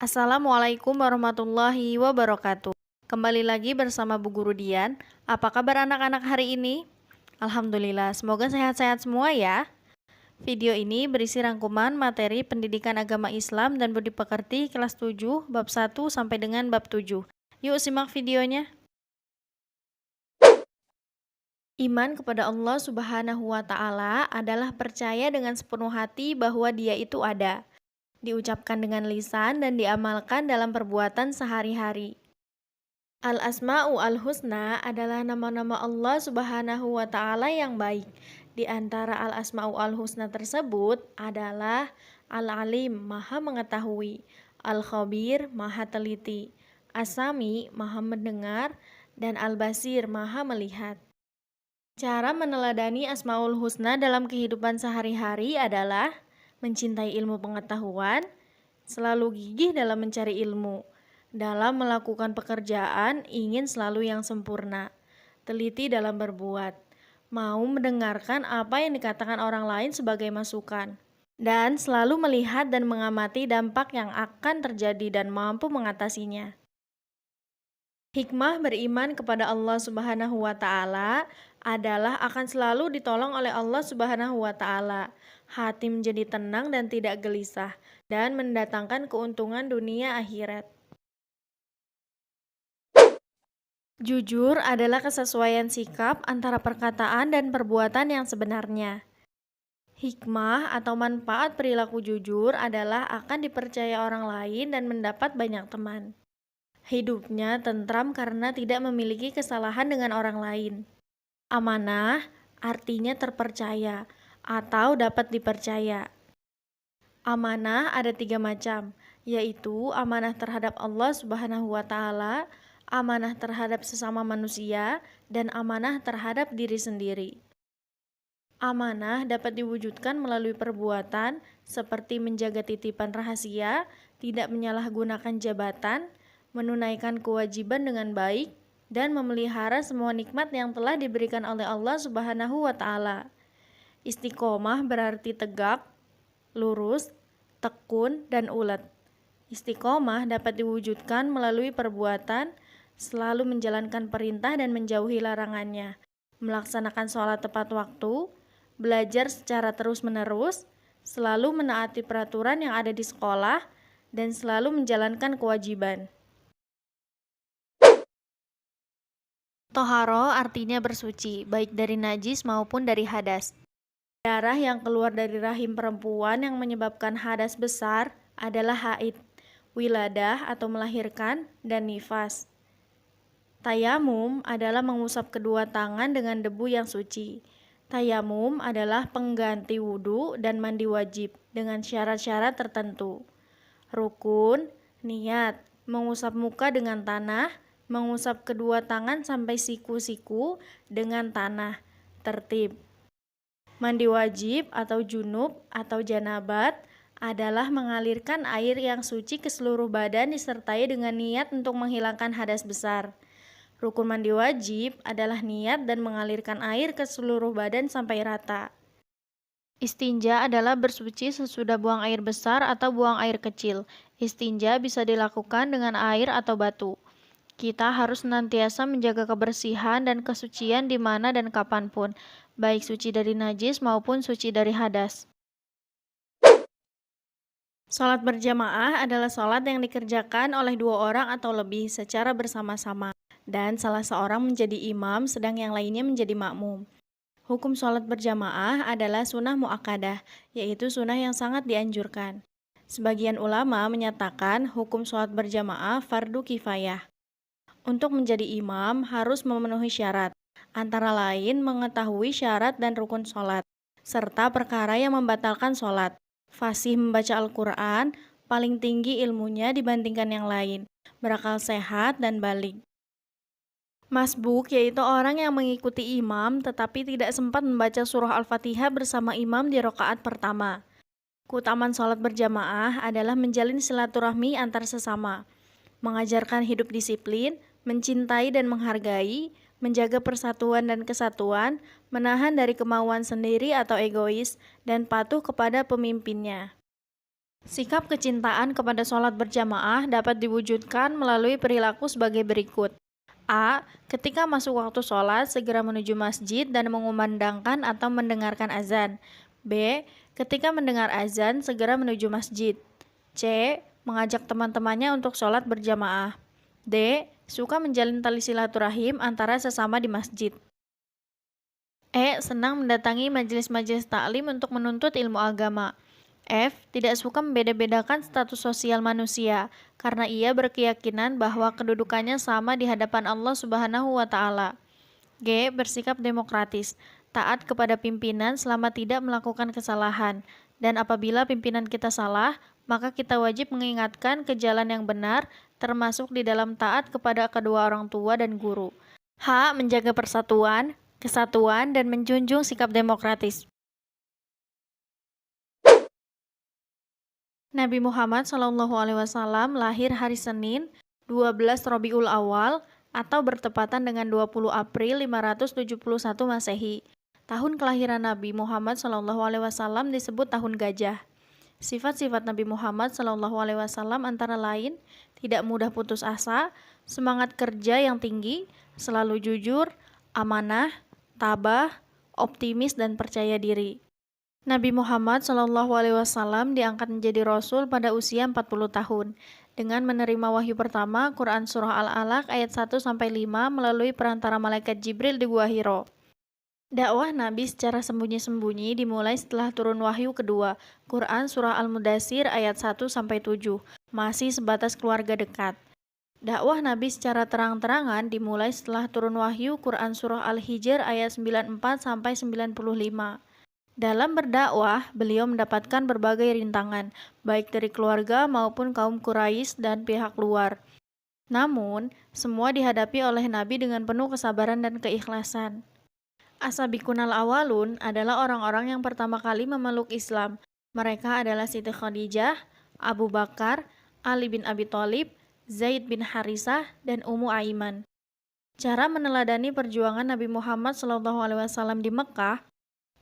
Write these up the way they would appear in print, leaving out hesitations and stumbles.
Assalamualaikum warahmatullahi wabarakatuh. Kembali lagi bersama Bu Guru Dian. Apa kabar anak-anak hari ini? Alhamdulillah, semoga sehat-sehat semua ya. Video ini berisi rangkuman materi pendidikan agama Islam dan budi pekerti kelas 7, bab 1 sampai dengan bab 7. Yuk simak videonya. Iman kepada Allah Subhanahu wa Ta'ala adalah percaya dengan sepenuh hati bahwa Dia itu ada, diucapkan dengan lisan dan diamalkan dalam perbuatan sehari-hari. Al-Asma'u al-Husna adalah nama-nama Allah Subhanahu wa Ta'ala yang baik. Di antara Al-Asma'u al-Husna tersebut adalah Al-Alim, Maha Mengetahui, Al-Khabir, Maha Teliti, As-Sami, Maha Mendengar, dan Al-Basir, Maha Melihat. Cara meneladani Asmaul Husna dalam kehidupan sehari-hari adalah mencintai ilmu pengetahuan, selalu gigih dalam mencari ilmu, dalam melakukan pekerjaan ingin selalu yang sempurna, teliti dalam berbuat, mau mendengarkan apa yang dikatakan orang lain sebagai masukan, dan selalu melihat dan mengamati dampak yang akan terjadi dan mampu mengatasinya. Hikmah beriman kepada Allah Subhanahu wa Ta'ala adalah akan selalu ditolong oleh Allah Subhanahu wa Ta'ala. Hati menjadi tenang dan tidak gelisah, dan mendatangkan keuntungan dunia akhirat. Jujur adalah kesesuaian sikap antara perkataan dan perbuatan yang sebenarnya. Hikmah atau manfaat perilaku jujur adalah akan dipercaya orang lain dan mendapat banyak teman. Hidupnya tentram karena tidak memiliki kesalahan dengan orang lain. Amanah artinya terpercaya atau dapat dipercaya. Amanah ada 3 macam, yaitu amanah terhadap Allah Subhanahu wa Ta'ala, amanah terhadap sesama manusia, dan amanah terhadap diri sendiri. Amanah dapat diwujudkan melalui perbuatan seperti menjaga titipan rahasia, tidak menyalahgunakan jabatan, menunaikan kewajiban dengan baik, dan memelihara semua nikmat yang telah diberikan oleh Allah Subhanahu wa Ta'ala. Istiqomah berarti tegak, lurus, tekun, dan ulet. Istiqomah dapat diwujudkan melalui perbuatan, selalu menjalankan perintah dan menjauhi larangannya, melaksanakan sholat tepat waktu, belajar secara terus-menerus, selalu menaati peraturan yang ada di sekolah, dan selalu menjalankan kewajiban. Toharo artinya bersuci, baik dari najis maupun dari hadas. Darah yang keluar dari rahim perempuan yang menyebabkan hadas besar adalah haid, wiladah atau melahirkan, dan nifas. Tayamum adalah mengusap kedua tangan dengan debu yang suci. Tayamum adalah pengganti wudhu dan mandi wajib dengan syarat-syarat tertentu. Rukun, niat, mengusap muka dengan tanah, mengusap kedua tangan sampai siku-siku dengan tanah, tertib. Mandi wajib atau junub atau janabat adalah mengalirkan air yang suci ke seluruh badan disertai dengan niat untuk menghilangkan hadas besar. Rukun mandi wajib adalah niat dan mengalirkan air ke seluruh badan sampai rata. Istinja adalah bersuci sesudah buang air besar atau buang air kecil. Istinja bisa dilakukan dengan air atau batu. Kita harus senantiasa menjaga kebersihan dan kesucian di mana dan kapanpun, baik suci dari najis maupun suci dari hadas. Sholat berjamaah adalah sholat yang dikerjakan oleh 2 orang atau lebih secara bersama-sama, dan salah seorang menjadi imam sedang yang lainnya menjadi makmum. Hukum sholat berjamaah adalah sunnah mu'akkadah, yaitu sunnah yang sangat dianjurkan. Sebagian ulama menyatakan hukum sholat berjamaah fardu kifayah. Untuk menjadi imam harus memenuhi syarat, antara lain mengetahui syarat dan rukun sholat, serta perkara yang membatalkan sholat, fasih membaca Al-Quran, paling tinggi ilmunya dibandingkan yang lain, berakal sehat, dan baligh. Masbuk yaitu orang yang mengikuti imam tetapi tidak sempat membaca surah Al-Fatihah bersama imam di rakaat pertama. Keutamaan sholat berjamaah adalah menjalin silaturahmi antar sesama, mengajarkan hidup disiplin, mencintai dan menghargai, menjaga persatuan dan kesatuan, menahan dari kemauan sendiri atau egois, dan patuh kepada pemimpinnya. Sikap kecintaan kepada sholat berjamaah dapat diwujudkan melalui perilaku sebagai berikut. A. Ketika masuk waktu sholat, segera menuju masjid dan mengumandangkan atau mendengarkan azan. B. Ketika mendengar azan, segera menuju masjid. C. Mengajak teman-temannya untuk sholat berjamaah. D. Suka menjalin tali silaturahim antara sesama di masjid. E. Senang mendatangi majelis-majelis taklim untuk menuntut ilmu agama. F. Tidak suka membeda-bedakan status sosial manusia, karena ia berkeyakinan bahwa kedudukannya sama di hadapan Allah Subhanahu wa Ta'ala. G. Bersikap demokratis, taat kepada pimpinan selama tidak melakukan kesalahan, dan apabila pimpinan kita salah, maka kita wajib mengingatkan ke jalan yang benar, termasuk di dalam taat kepada kedua orang tua dan guru. H. Menjaga persatuan, kesatuan, dan menjunjung sikap demokratis. Nabi Muhammad SAW lahir hari Senin 12 Rabiul Awal atau bertepatan dengan 20 April 571 Masehi. Tahun kelahiran Nabi Muhammad SAW disebut tahun gajah. Sifat-sifat Nabi Muhammad SAW antara lain tidak mudah putus asa, semangat kerja yang tinggi, selalu jujur, amanah, tabah, optimis, dan percaya diri. Nabi Muhammad SAW diangkat menjadi Rasul pada usia 40 tahun dengan menerima wahyu pertama Quran Surah Al-Alaq ayat 1-5 melalui perantara malaikat Jibril di Gua Hiro. Dakwah Nabi secara sembunyi-sembunyi dimulai setelah turun wahyu kedua Quran Surah Al-Mudassir ayat 1-7, masih sebatas keluarga dekat. Dakwah Nabi secara terang-terangan dimulai setelah turun wahyu Quran Surah Al-Hijr ayat 94-95. Dalam berdakwah, beliau mendapatkan berbagai rintangan, baik dari keluarga maupun kaum Quraisy dan pihak luar. Namun, semua dihadapi oleh Nabi dengan penuh kesabaran dan keikhlasan. As-sabiqunal awalun adalah orang-orang yang pertama kali memeluk Islam. Mereka adalah Siti Khadijah, Abu Bakar, Ali bin Abi Thalib, Zaid bin Harisah, dan Ummu Aiman. Cara meneladani perjuangan Nabi Muhammad SAW di Mekah.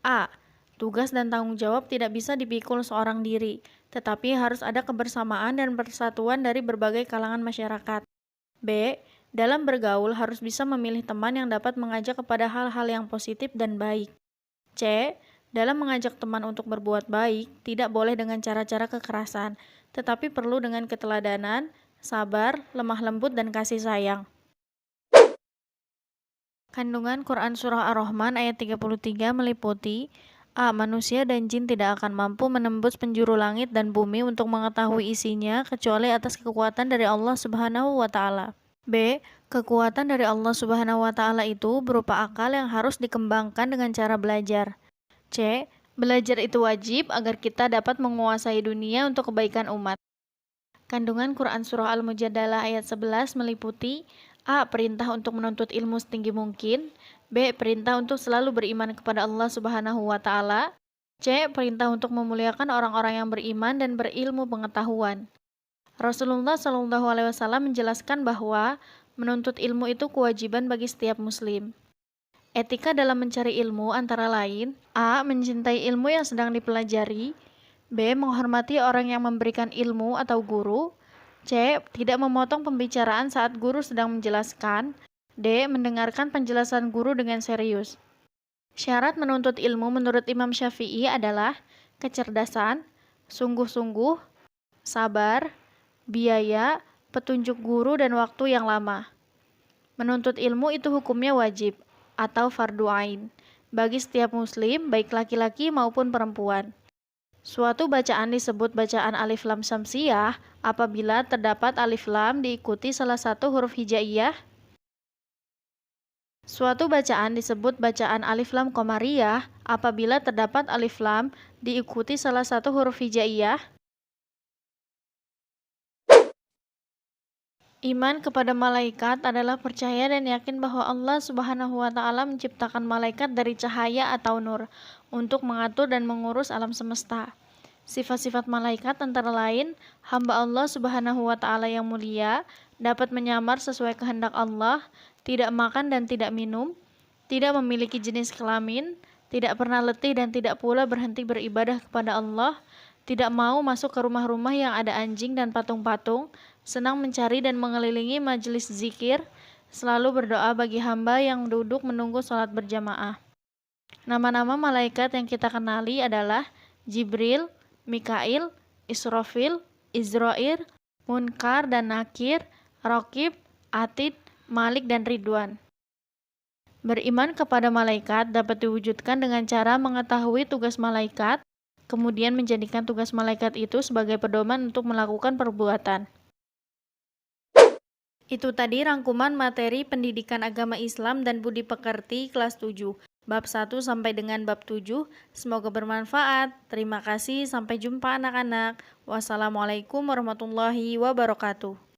A. Tugas dan tanggung jawab tidak bisa dipikul seorang diri, tetapi harus ada kebersamaan dan persatuan dari berbagai kalangan masyarakat. B. Dalam bergaul harus bisa memilih teman yang dapat mengajak kepada hal-hal yang positif dan baik. C. Dalam mengajak teman untuk berbuat baik, tidak boleh dengan cara-cara kekerasan, tetapi perlu dengan keteladanan, sabar, lemah lembut, dan kasih sayang. Kandungan Quran Surah Ar-Rahman ayat 33 meliputi A. Manusia dan jin tidak akan mampu menembus penjuru langit dan bumi untuk mengetahui isinya kecuali atas kekuatan dari Allah Subhanahu wa Ta'ala. B. Kekuatan dari Allah Subhanahu wa Ta'ala itu berupa akal yang harus dikembangkan dengan cara belajar. C. Belajar itu wajib agar kita dapat menguasai dunia untuk kebaikan umat. Kandungan Quran Surah Al-Mujadalah ayat 11 meliputi A. Perintah untuk menuntut ilmu setinggi mungkin. B. Perintah untuk selalu beriman kepada Allah Subhanahu wa Ta'ala. C. Perintah untuk memuliakan orang-orang yang beriman dan berilmu pengetahuan. Rasulullah SAW menjelaskan bahwa menuntut ilmu itu kewajiban bagi setiap muslim. Etika dalam mencari ilmu antara lain A. Mencintai ilmu yang sedang dipelajari. B. Menghormati orang yang memberikan ilmu atau guru. C. Tidak memotong pembicaraan saat guru sedang menjelaskan. D. Mendengarkan penjelasan guru dengan serius. Syarat menuntut ilmu menurut Imam Syafi'i adalah kecerdasan, sungguh-sungguh, sabar, biaya, petunjuk guru, dan waktu yang lama. Menuntut ilmu itu hukumnya wajib atau fardu ain bagi setiap muslim, baik laki-laki maupun perempuan. Suatu bacaan disebut bacaan alif lam syamsiyah apabila terdapat alif lam diikuti salah satu huruf hijaiyah. Suatu bacaan disebut bacaan alif lam qamariyah apabila terdapat alif lam diikuti salah satu huruf hijaiyah. Iman kepada malaikat adalah percaya dan yakin bahwa Allah Subhanahu wa Ta'ala menciptakan malaikat dari cahaya atau nur untuk mengatur dan mengurus alam semesta. Sifat-sifat malaikat antara lain hamba Allah Subhanahu wa Ta'ala yang mulia, dapat menyamar sesuai kehendak Allah, tidak makan dan tidak minum, tidak memiliki jenis kelamin, tidak pernah letih dan tidak pula berhenti beribadah kepada Allah, tidak mau masuk ke rumah-rumah yang ada anjing dan patung-patung, senang mencari dan mengelilingi majelis zikir, selalu berdoa bagi hamba yang duduk menunggu sholat berjamaah. Nama-nama malaikat yang kita kenali adalah Jibril, Mikail, Israfil, Izrail, Munkar dan Nakir, Raqib, Atid, Malik dan Ridwan. Beriman kepada malaikat dapat diwujudkan dengan cara mengetahui tugas malaikat, kemudian menjadikan tugas malaikat itu sebagai pedoman untuk melakukan perbuatan. Itu tadi rangkuman materi pendidikan agama Islam dan budi pekerti kelas 7, bab 1 sampai dengan bab 7. Semoga bermanfaat. Terima kasih, sampai jumpa anak-anak. Wassalamualaikum warahmatullahi wabarakatuh.